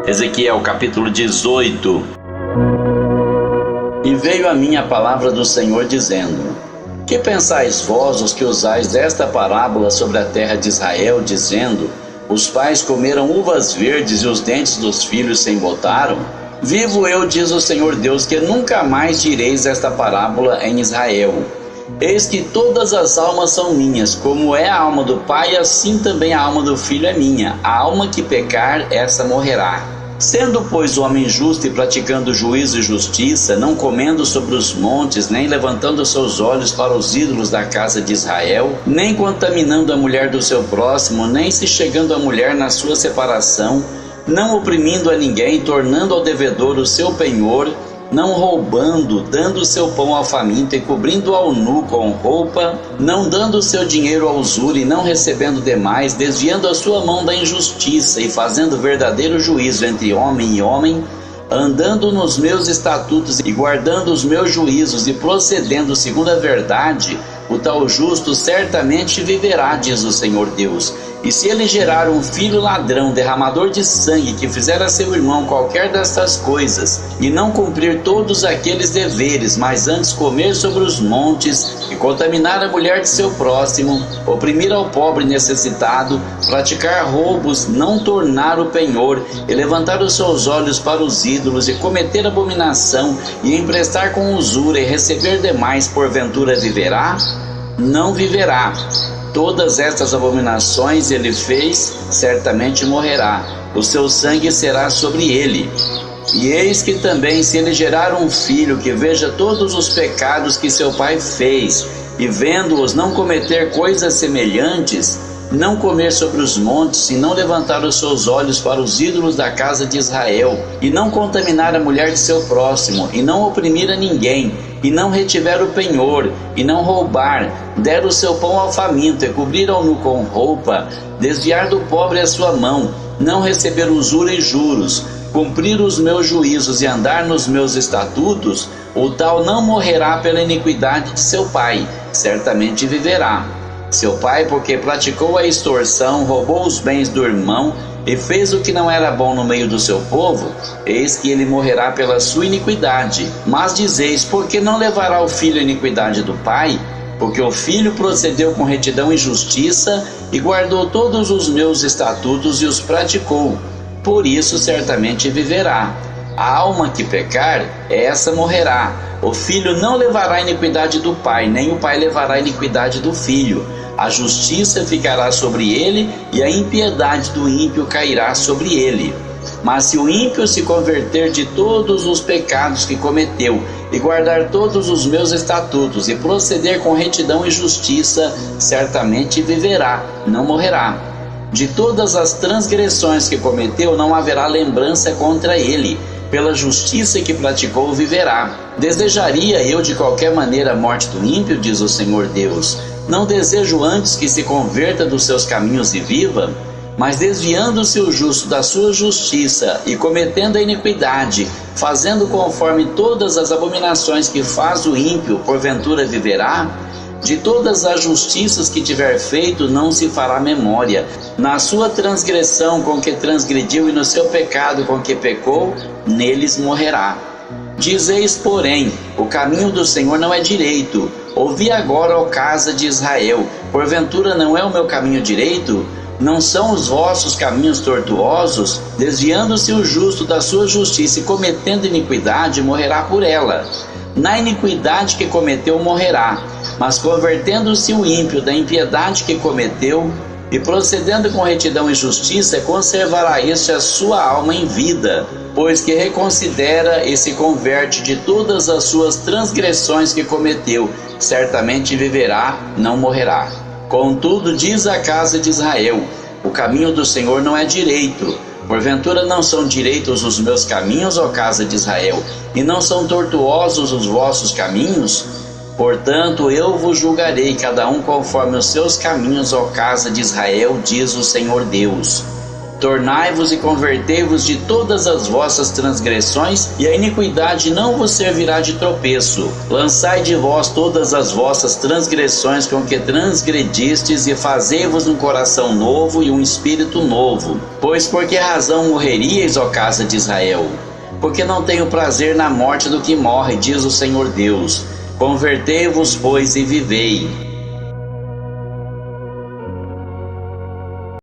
Ezequiel capítulo 18. E veio a mim a palavra do Senhor dizendo: Que pensais vós, os que usais desta parábola sobre a terra de Israel, dizendo: Os pais comeram uvas verdes e os dentes dos filhos se embotaram? Vivo eu, diz o Senhor Deus, que nunca mais direis esta parábola em Israel. Eis que todas as almas são minhas, como é a alma do pai, assim também a alma do filho é minha. A alma que pecar, essa morrerá. Sendo, pois, o homem justo e praticando juízo e justiça, não comendo sobre os montes, nem levantando seus olhos para os ídolos da casa de Israel, nem contaminando a mulher do seu próximo, nem se chegando à mulher na sua separação, não oprimindo a ninguém, tornando ao devedor o seu penhor, não roubando, dando o seu pão ao faminto e cobrindo ao nu com roupa, não dando o seu dinheiro ao usura e não recebendo demais, desviando a sua mão da injustiça e fazendo verdadeiro juízo entre homem e homem, andando nos meus estatutos e guardando os meus juízos e procedendo segundo a verdade, o tal justo certamente viverá, diz o Senhor Deus. E se ele gerar um filho ladrão, derramador de sangue, que fizer a seu irmão qualquer destas coisas, e não cumprir todos aqueles deveres, mas antes comer sobre os montes, e contaminar a mulher de seu próximo, oprimir ao pobre necessitado, praticar roubos, não tornar o penhor, e levantar os seus olhos para os ídolos, e cometer abominação, e emprestar com usura, e receber demais, porventura viverá? Não viverá. Todas estas abominações ele fez, certamente morrerá. O seu sangue será sobre ele. E eis que também, se ele gerar um filho que veja todos os pecados que seu pai fez, e vendo-os não cometer coisas semelhantes, não comer sobre os montes, e não levantar os seus olhos para os ídolos da casa de Israel, e não contaminar a mulher de seu próximo, e não oprimir a ninguém, e não retiver o penhor, e não roubar, der o seu pão ao faminto, e cobrir ao nu com roupa, desviar do pobre a sua mão, não receber usura e juros, cumprir os meus juízos e andar nos meus estatutos, o tal não morrerá pela iniquidade de seu pai, certamente viverá. Seu pai, porque praticou a extorsão, roubou os bens do irmão e fez o que não era bom no meio do seu povo, eis que ele morrerá pela sua iniquidade. Mas dizeis: por que não levará o filho a iniquidade do pai? Porque o filho procedeu com retidão e justiça e guardou todos os meus estatutos e os praticou. Por isso certamente viverá. A alma que pecar, essa morrerá. O filho não levará a iniquidade do pai, nem o pai levará a iniquidade do filho. A justiça ficará sobre ele, e a impiedade do ímpio cairá sobre ele. Mas se o ímpio se converter de todos os pecados que cometeu, e guardar todos os meus estatutos, e proceder com retidão e justiça, certamente viverá, não morrerá. De todas as transgressões que cometeu, não haverá lembrança contra ele. Pela justiça que praticou, viverá. Desejaria eu de qualquer maneira a morte do ímpio, diz o Senhor Deus. Não desejo antes que se converta dos seus caminhos e viva? Mas desviando-se o justo da sua justiça e cometendo a iniquidade, fazendo conforme todas as abominações que faz o ímpio, porventura viverá? De todas as justiças que tiver feito, não se fará memória. Na sua transgressão com que transgrediu e no seu pecado com que pecou, neles morrerá. Dizeis, porém, o caminho do Senhor não é direito. Ouvi agora, ó casa de Israel, porventura não é o meu caminho direito? Não são os vossos caminhos tortuosos? Desviando-se o justo da sua justiça e cometendo iniquidade, morrerá por ela. Na iniquidade que cometeu, morrerá. Mas convertendo-se o ímpio da impiedade que cometeu, e procedendo com retidão e justiça, conservará este a sua alma em vida, pois que reconsidera e se converte de todas as suas transgressões que cometeu, certamente viverá, não morrerá. Contudo, diz a casa de Israel: o caminho do Senhor não é direito. Porventura não são direitos os meus caminhos, ó casa de Israel, e não são tortuosos os vossos caminhos? Portanto, eu vos julgarei, cada um conforme os seus caminhos, ó casa de Israel, diz o Senhor Deus. Tornai-vos e convertei-vos de todas as vossas transgressões, e a iniquidade não vos servirá de tropeço. Lançai de vós todas as vossas transgressões com que transgredistes, e fazei-vos um coração novo e um espírito novo. Pois por que razão morreríeis, ó casa de Israel? Porque não tenho prazer na morte do que morre, diz o Senhor Deus. Convertei-vos, pois, e vivei.